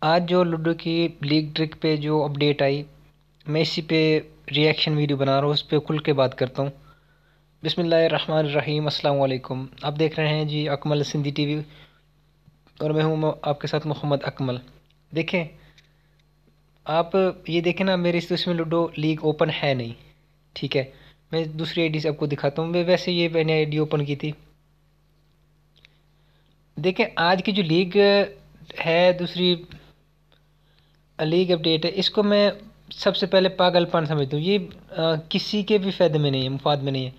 آج جو لوڈو کی لیگ ٹرک پہ جو اپڈیٹ آئی، میں اسی پہ ری ایکشن ویڈیو بنا رہا ہوں، اس پہ کھل کے بات کرتا ہوں۔ بسم اللہ الرحمن الرحیم، السلام علیکم۔ آپ دیکھ رہے ہیں جی اکمل سندھی ٹی وی، اور میں ہوں آپ کے ساتھ محمد اکمل۔ دیکھیں، آپ یہ دیکھیں نا، میرے اس میں لوڈو لیگ اوپن ہے نہیں، ٹھیک ہے۔ میں دوسری آئی ڈی سے آپ کو دکھاتا ہوں، میں ویسے یہ میں نے آئی ڈی اوپن کی تھی۔ دیکھیں، آج کی جو لیگ ہے، دوسری لیگ اپڈیٹ ہے، اس کو میں سب سے پہلے پاگل پن سمجھتا ہوں۔ یہ کسی کے بھی فائدے میں نہیں ہے، مفاد میں نہیں ہے۔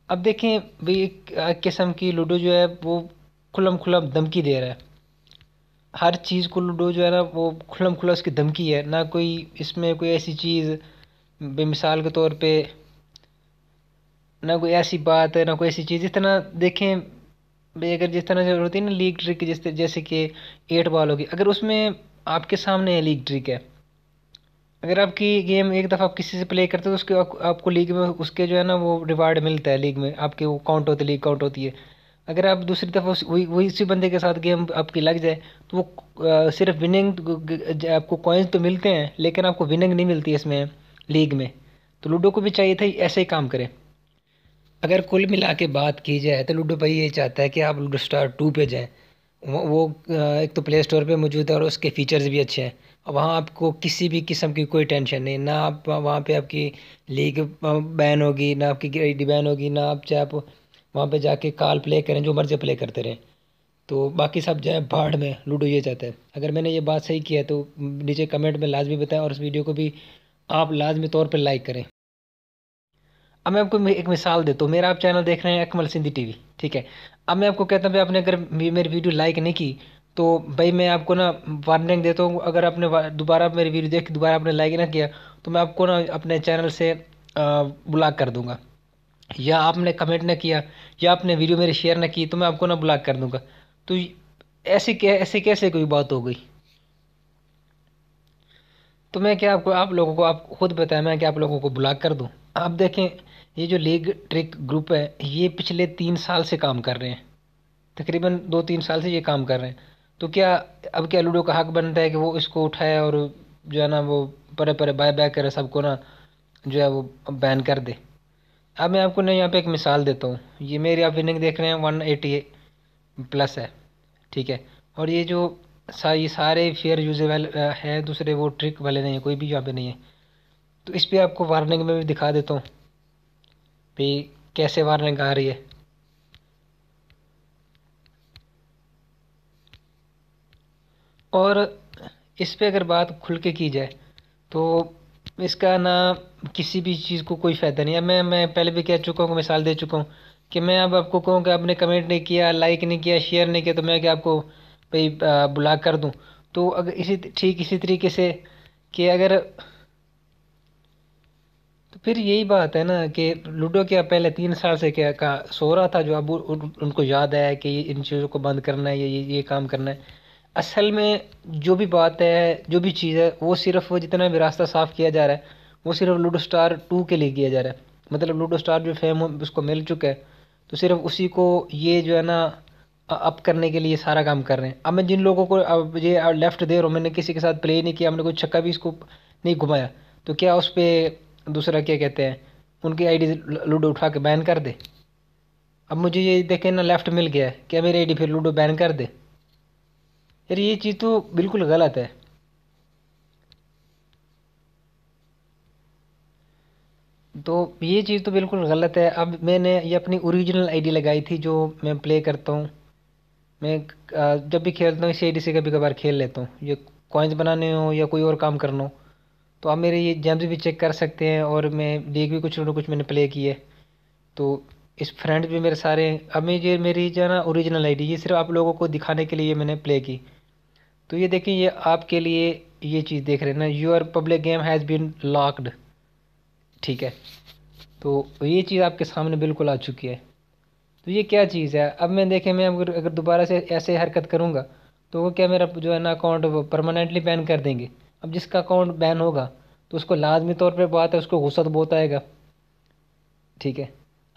اب دیکھیں بھئی، ایک قسم کی لوڈو جو ہے وہ کھلم کھلا دھمکی دے رہا ہے۔ ہر چیز کو لوڈو جو ہے نا، وہ کھلم کھلا اس کی دھمکی ہے، نہ کوئی اس میں کوئی ایسی چیز، بے مثال کے طور پہ نہ کوئی ایسی بات ہے، نہ کوئی ایسی چیز۔ جس طرح دیکھیں بھئی، اگر جس طرح جو ہوتی ہے نا لیگ ٹرک، جیسے کہ 8 بال ہوگی، اگر اس میں آپ کے سامنے لیگ ٹرک ہے، اگر آپ کی گیم ایک دفعہ آپ کسی سے پلے کرتے ہو تو اس کے آپ کو لیگ میں اس کے جو ہے نا وہ ریوارڈ ملتا ہے، لیگ میں آپ کے وہ کاؤنٹ ہوتے، لیگ کاؤنٹ ہوتی ہے۔ اگر آپ دوسری دفعہ وہی اسی بندے کے ساتھ گیم آپ کی لگ جائے تو وہ صرف وننگ، آپ کو کوائنز تو ملتے ہیں لیکن آپ کو وننگ نہیں ملتی اس میں، لیگ میں۔ تو لوڈو کو بھی چاہیے تھا ایسے ہی کام کرے۔ اگر کل ملا کے بات کی جائے تو لوڈو بھائی یہ چاہتا ہے کہ آپ لوڈو اسٹار 2 پہ جائیں۔ وہ ایک تو پلے اسٹور پہ موجود ہے اور اس کے فیچرز بھی اچھے ہیں، اور وہاں آپ کو کسی بھی قسم کی کوئی ٹینشن نہیں، نہ آپ وہاں پہ آپ کی لیگ بین ہوگی، نہ آپ کی آئی ڈی بین ہوگی، نہ آپ چاہے آپ وہاں پہ جا کے کال پلے کریں، جو مرضی پلے کرتے رہیں۔ تو باقی سب جائیں بھاڑ میں، لوڈو یہ چاہتا ہے۔ اگر میں نے یہ بات صحیح کی ہے تو نیچے کمنٹ میں لازمی بتائیں، اور اس ویڈیو کو بھی آپ لازمی طور پہ لائک کریں۔ اب میں آپ کو ایک مثال دیتا ہوں۔ میرا آپ چینل دیکھ رہے ہیں اکمل سندھی ٹی وی، ٹھیک ہے۔ اب میں آپ کو کہتا ہوں بھائی، آپ نے اگر میری ویڈیو لائک نہیں کی تو بھائی میں آپ کو نا وارننگ دیتا ہوں، اگر آپ نے دوبارہ میری ویڈیو دیکھ دوبارہ آپ نے لائک نہ کیا تو میں آپ کو نا اپنے چینل سے بلاک کر دوں گا، یا آپ نے کمنٹ نہ کیا یا آپ نے ویڈیو میری شیئر نہ کی تو میں آپ کو نا بلاک کر دوں گا۔ تو ایسے کیسے کوئی بات ہو گئی؟ تو میں کیا آپ لوگوں کو آپ خود بتائیں، میں کیا آپ لوگوں کو بلاک کر دوں؟ آپ دیکھیں، یہ جو لیگ ٹرک گروپ ہے یہ پچھلے 3 سال سے کام کر رہے ہیں، تقریباً 2-3 سال سے یہ کام کر رہے ہیں۔ تو کیا لوڈو کا حق بنتا ہے کہ وہ اس کو اٹھائے اور جو ہے نا وہ پرے پرے بائی بیک کرے، سب کو نا جو ہے وہ بین کر دے؟ اب میں آپ کو نا یہاں پہ ایک مثال دیتا ہوں۔ یہ میری آپ وننگ دیکھ رہے ہیں 180+ ہے، ٹھیک ہے۔ اور یہ سارے فیئر یوزیبل ہے، دوسرے وہ ٹرک والے نہیں ہیں، کوئی بھی یہاں پہ نہیں ہے۔ تو اس پہ آپ کو وارننگ میں بھی دکھا دیتا ہوں بھی کیسے وارننگ آ رہی ہے۔ اور اس پہ اگر بات کھل کے کی جائے تو اس کا نہ کسی بھی چیز کو کوئی فائدہ نہیں ہے۔ میں پہلے بھی کہہ چکا ہوں، مثال دے چکا ہوں کہ میں اب آپ کو کہوں کہ آپ نے کمنٹ نہیں کیا، لائک نہیں کیا، شیئر نہیں کیا تو میں کیا آپ کو بھائی بلاک کر دوں؟ تو اگر اسی طریقے سے کہ اگر، تو پھر یہی بات ہے نا کہ لوڈو کیا پہلے 3 سال سے کیا سو رہا تھا، جو اب ان کو یاد آیا کہ ان چیزوں کو بند کرنا ہے، یہ کام کرنا ہے۔ اصل میں جو بھی بات ہے، جو بھی چیز ہے، وہ صرف وہ جتنا بھی راستہ صاف کیا جا رہا ہے وہ صرف لوڈو اسٹار 2 کے لیے کیا جا رہا ہے۔ مطلب لوڈو اسٹار جو فیم اس کو مل چکا ہے تو صرف اسی کو یہ جو ہے نا اپ کرنے کے لیے سارا کام کر رہے ہیں۔ اب میں جن لوگوں کو اب یہ لیفٹ دے رہا ہوں، میں نے کسی کے ساتھ پلے نہیں کیا، ہم نے کوئی چھکا بھی اس کو نہیں گھمایا، تو کیا اس پہ دوسرا کیا کہتے ہیں ان کی آئی ڈی لوڈو اٹھا کے بین کر دے؟ اب مجھے یہ دیکھیں نا لیفٹ مل گیا ہے، کیا میری آئی ڈی پھر لوڈو بین کر دے؟ یار یہ چیز تو بالکل غلط ہے۔ تو یہ چیز تو بالکل غلط ہے۔ اب میں نے یہ اپنی اوریجنل آئی ڈی لگائی تھی جو میں پلے کرتا ہوں، میں جب بھی کھیلتا ہوں اسی آئی ڈی سے کبھی کبھار کھیل لیتا ہوں، یہ کوائنز بنانے ہوں یا کوئی اور کام کرنا ہو۔ تو آپ میرے یہ جیمز بھی چیک کر سکتے ہیں، اور میں لیگ بھی کچھ نہ کچھ میں نے پلے کی ہے، تو اس فرینڈ بھی میرے سارے ہیں۔ اب یہ میری جو ہے نا اوریجنل آئی ڈی، یہ صرف آپ لوگوں کو دکھانے کے لیے میں نے پلے کی۔ تو یہ دیکھیں، یہ آپ کے لیے یہ چیز دیکھ رہے ہیں نا، your public game has been locked, ٹھیک ہے۔ تو یہ چیز آپ کے سامنے بالکل آ چکی ہے۔ تو یہ کیا چیز ہے؟ اب میں دیکھیں، میں اگر دوبارہ سے ایسے حرکت کروں گا تو وہ کیا میرا جو ہے نا اکاؤنٹ وہ پرماننٹلی بین کر دیں گے؟ اب جس کا اکاؤنٹ بین ہوگا تو اس کو لازمی طور پہ بات ہے، اس کو غصہ تو بہت آئے گا، ٹھیک ہے۔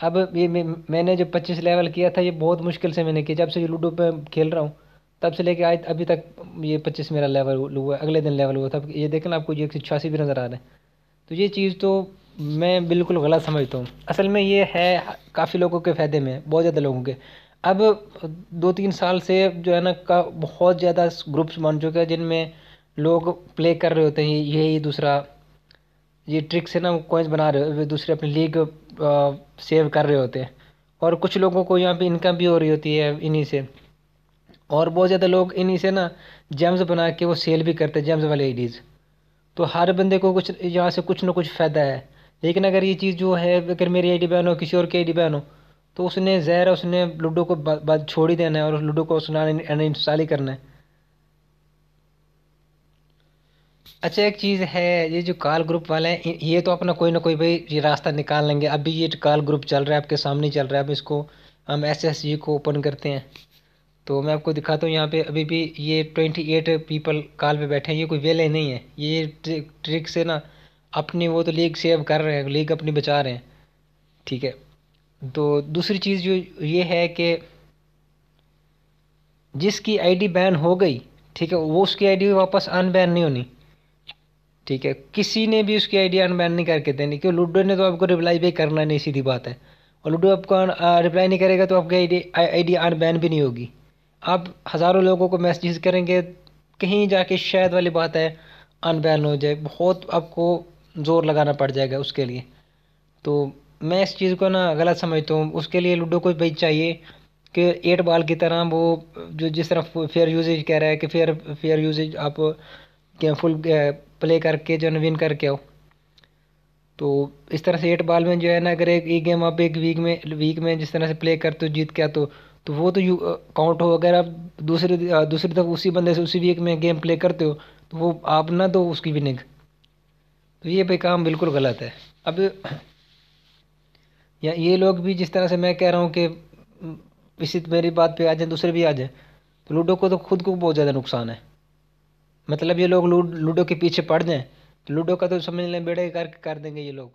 اب یہ میں نے جو 25 لیول کیا تھا یہ بہت مشکل سے میں نے کیا، جب سے یہ لوڈو پہ کھیل رہا ہوں تب سے لے کے آج ابھی تک یہ 25 میرا لیول ہوا ہے، اگلے دن لیول ہوا تھا، یہ دیکھیں نا آپ کو یہ 186 بھی نظر آ رہا ہے۔ تو یہ چیز تو میں بالکل غلط سمجھتا ہوں، اصل میں یہ ہے کافی لوگوں کے فائدے میں، بہت زیادہ لوگوں کے۔ اب 2-3 سال سے جو ہے نا بہت زیادہ گروپس بن چکے ہیں جن میں لوگ پلے کر رہے ہوتے ہیں، یہی دوسرا یہ ٹرک سے نا کوائنز بنا رہے ہوتے، دوسرے اپنی لیگ سیو کر رہے ہوتے ہیں، اور کچھ لوگوں کو یہاں پہ انکم بھی ہو رہی ہوتی ہے انہی سے، اور بہت زیادہ لوگ انہی سے نا جیمز بنا کے وہ سیل بھی کرتے ہیں، جیمز والے آئی ڈیز۔ تو ہر بندے کو کچھ یہاں سے کچھ نہ کچھ فائدہ ہے، لیکن اگر یہ چیز جو ہے اگر میری آئی ڈی بین ہو، کسی اور کی آئی ڈی بین ہو، تو اس نے ظاہر ہے اس نے لوڈو کو بعد چھوڑ ہی دینا ہے، اور اس لوڈو کو اس نے ان انسٹال ہی کرنا ہے۔ اچھا ایک چیز ہے، یہ جو کال گروپ والے ہیں یہ تو اپنا کوئی نہ کوئی بھائی یہ راستہ نکال لیں گے۔ ابھی یہ کال گروپ چل رہا ہے آپ کے سامنے ہی چل رہا ہے، اب اس کو ہم ایس ایس جی کو اوپن کرتے ہیں تو میں آپ کو دکھاتا ہوں یہاں پہ ابھی بھی یہ 28 پیپل کال پہ بیٹھے ہیں، یہ کوئی ویلے نہیں ہے، یہ ٹرک سے نا اپنی وہ تو لیگ سیو کر رہے ہیں، لیگ اپنی بچا رہے ہیں، ٹھیک ہے۔ تو دوسری چیز جو یہ ہے کہ جس کی آئی ڈی بین ہو گئی، ٹھیک ہے، وہ اس کی آئی ڈی واپس ان بین نہیں ہونی، ٹھیک ہے، کسی نے بھی اس کی آئی ڈی ان بین نہیں کر کے دینی، کیوں لوڈو نے تو آپ کو رپلائی بھی کرنا نہیں، سیدھی بات ہے، اور لوڈو آپ کو رپلائی نہیں کرے گا تو آپ کی آئی ڈی ان بین بھی نہیں ہوگی۔ آپ ہزاروں لوگوں کو میسیج کریں گے، کہیں جا کے شاید والی بات ہے ان بین ہو جائے، بہت آپ کو زور لگانا پڑ جائے گا اس کے لیے۔ تو میں اس چیز کو نا غلط سمجھتا ہوں، اس کے لیے لوڈو کو بھائی چاہیے کہ 8 بال کی طرح وہ جو جس طرح فیئر یوزیج کہہ رہا ہے کہ فیئر یوزیج آپ فل پلے کر کے جو ہے نا ون کر کے آؤ، تو اس طرح سے 8 بال میں جو ہے نا اگر ایک گیم آپ ایک ویک میں جس طرح سے پلے کرتے ہو جیت کے آتے ہو تو وہ تو کاؤنٹ ہو، اگر آپ دوسری طرف اسی بندے سے اسی ویک میں گیم پلے کرتے ہو تو وہ آپ نہ دو اس کی وننگ، تو یہ بھائی کام بالکل غلط ہے۔ اب یا یہ لوگ بھی جس طرح سے میں کہہ رہا ہوں کہ اسی میری بات پہ آ جائیں دوسرے بھی آ جائیں، تو لوڈو کو تو خود کو بہت زیادہ نقصان ہے، مطلب یہ لوگ لوڈو کے پیچھے پڑ جائیں تو لوڈو کا تو سمجھ لیں بیڑے کر دیں گے یہ لوگ۔